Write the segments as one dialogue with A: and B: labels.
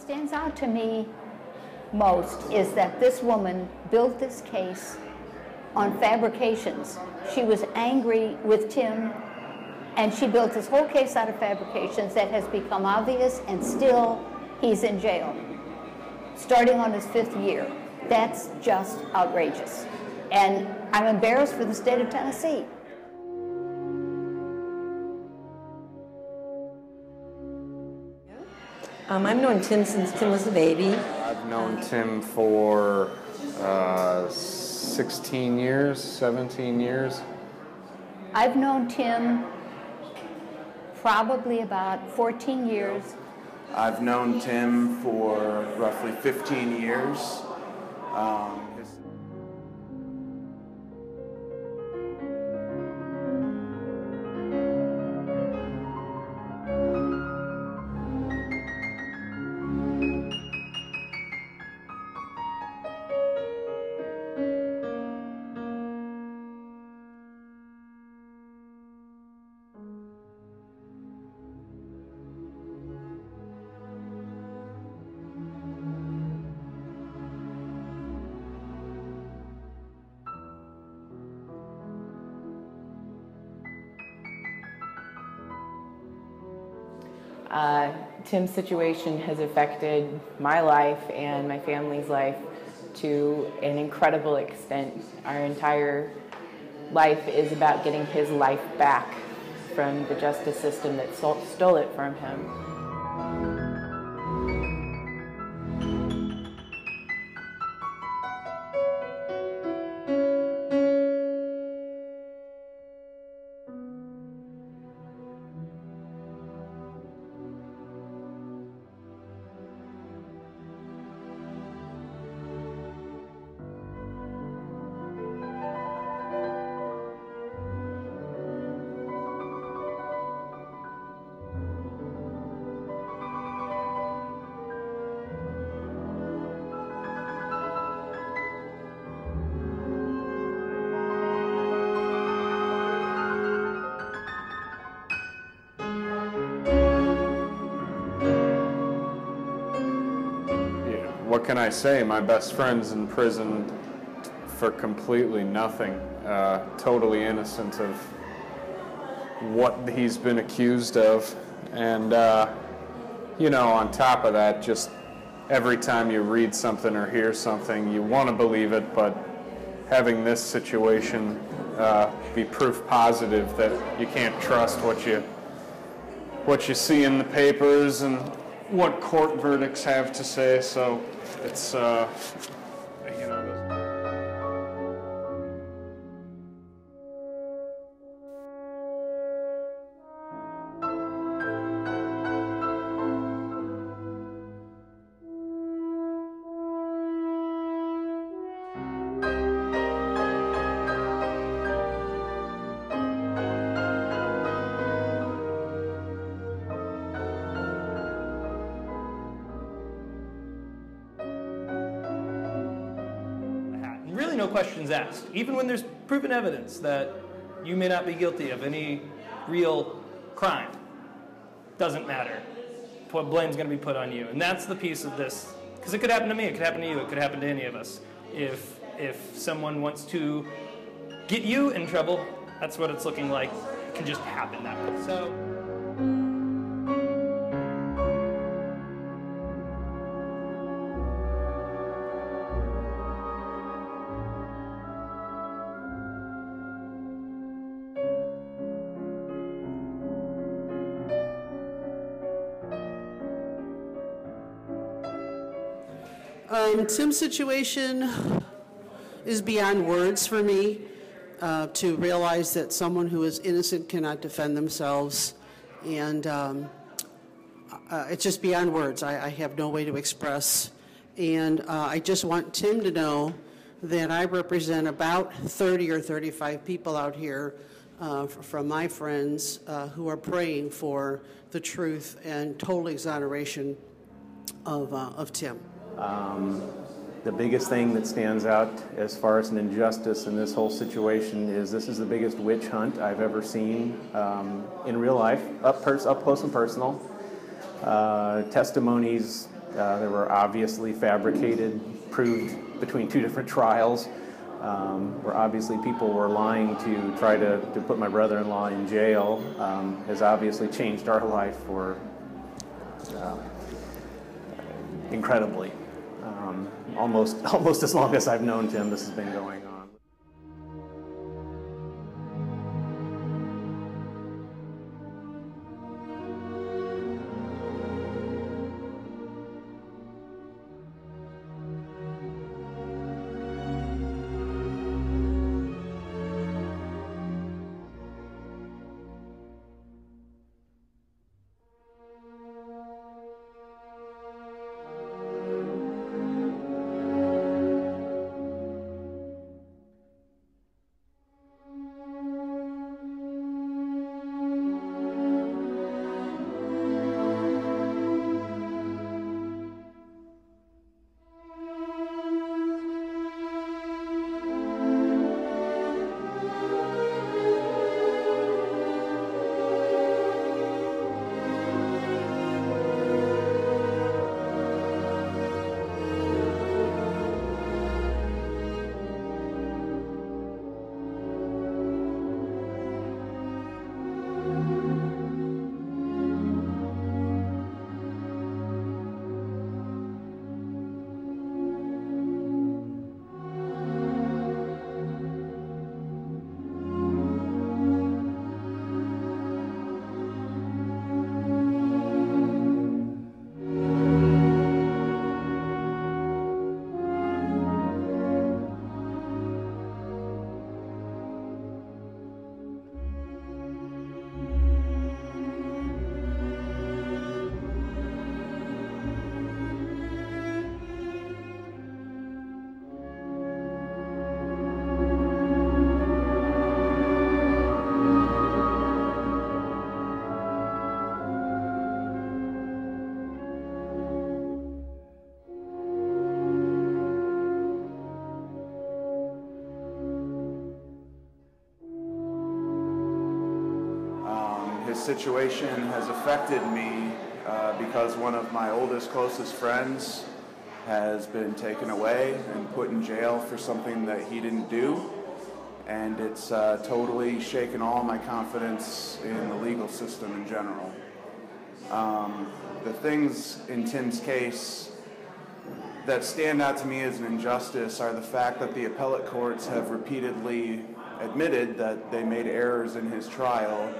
A: stands out to me most is that this woman built this case on fabrications. She was angry with Tim, and she built this whole case out of fabrications that has become obvious, and still he's in jail, starting on his 5th year. That's just outrageous. And I'm embarrassed for the state of Tennessee.
B: I've known Tim since Tim was a baby.
C: I've known Tim for 16 years, 17 years.
A: I've known Tim probably about 14 years.
D: I've known Tim for roughly 15 years.
E: Tim's situation has affected my life and my family's life to an incredible extent. Our entire life is about getting his life back from the justice system that stole it from him.
C: What can I say? My best friend's in prison for completely nothing, totally innocent of what he's been accused of. And, you know, on top of that, just every time you read something or hear something, you want to believe it, but having this situation be proof positive that you can't trust what you see in the papers and what court verdicts have to say, so it's, you know.
F: Really no questions asked, even when there's proven evidence that you may not be guilty of any real crime. Doesn't matter. What blame's going to be put on you. And that's the piece of this, because it could happen to me, it could happen to you, it could happen to any of us. If someone wants to get you in trouble, that's what it's looking like. It can just happen that way. So.
G: Tim's situation is beyond words for me, to realize that someone who is innocent cannot defend themselves, and it's just beyond words. I have no way to express, and I just want Tim to know that I represent about 30 or 35 people out here from my friends who are praying for the truth and total exoneration of Tim.
H: The biggest thing that stands out as far as an injustice in this whole situation is this is the biggest witch hunt I've ever seen in real life, up close and personal. Testimonies There were obviously fabricated, proved between two different trials, where obviously people were lying to try to put my brother-in-law in jail, has obviously changed our life for incredibly. Almost as long as I've known Tim, this has been going on.
D: His situation has affected me because one of my oldest, closest friends has been taken away and put in jail for something that he didn't do. And it's totally shaken all my confidence in the legal system in general. The things in Tim's case that stand out to me as an injustice are the fact that the appellate courts have repeatedly admitted that they made errors in his trial,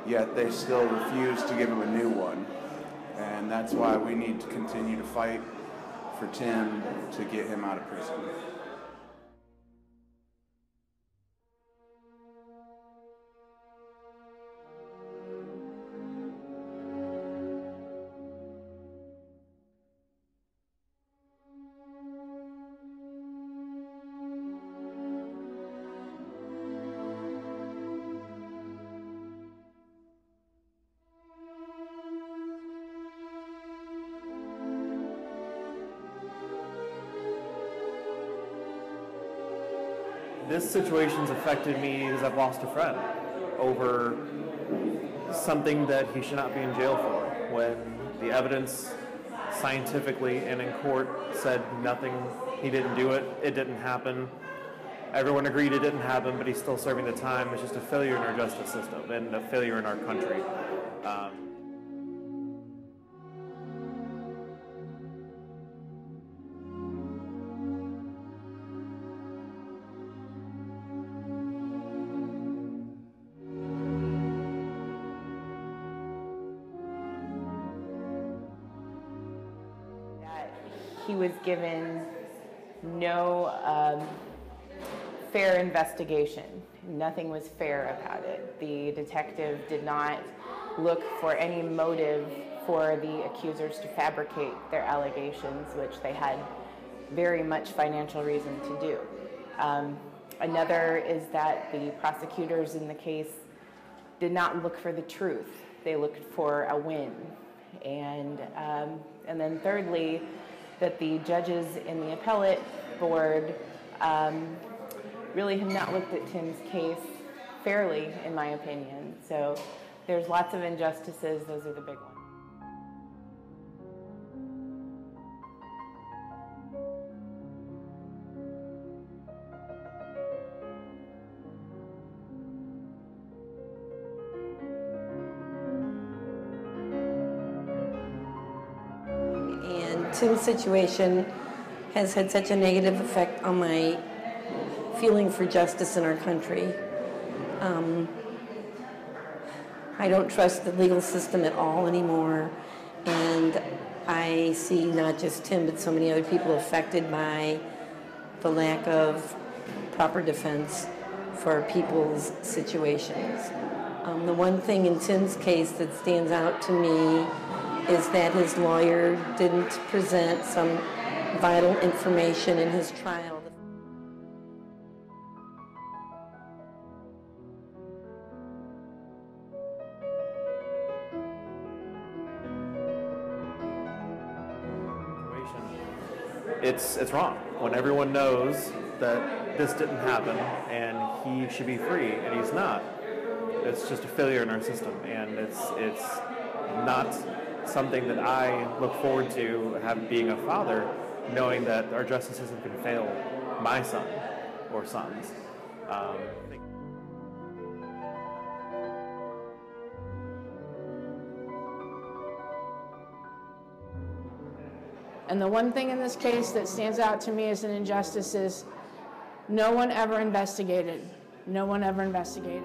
D: yet they still refuse to give him a new one. And that's why we need to continue to fight for Tim to get him out of prison.
I: This situation's affected me because I've lost a friend over something that he should not be in jail for, when the evidence scientifically and in court said nothing, he didn't do it, it didn't happen. Everyone agreed it didn't happen, but he's still serving the time. It's just a failure in our justice system and a failure in our country.
E: He was given no fair investigation. Nothing was fair about it. The detective did not look for any motive for the accusers to fabricate their allegations, which they had very much financial reason to do. Another is that the prosecutors in the case did not look for the truth. They looked for a win. And then thirdly, that the judges in the appellate board really have not looked at Tim's case fairly, in my opinion. So there's lots of injustices. Those are the big ones.
B: Tim's situation has had such a negative effect on my feeling for justice in our country. I don't trust the legal system at all anymore, and I see not just Tim, but so many other people affected by the lack of proper defense for people's situations. The one thing in Tim's case that stands out to me is that his lawyer didn't present some vital information in his trial.
I: It's wrong when everyone knows that this didn't happen and he should be free and he's not. It's just a failure in our system, and it's not something that I look forward to being a father, knowing that our justice system can fail my son or sons.
J: And the one thing in this case that stands out to me as an injustice is no one ever investigated. No one ever investigated.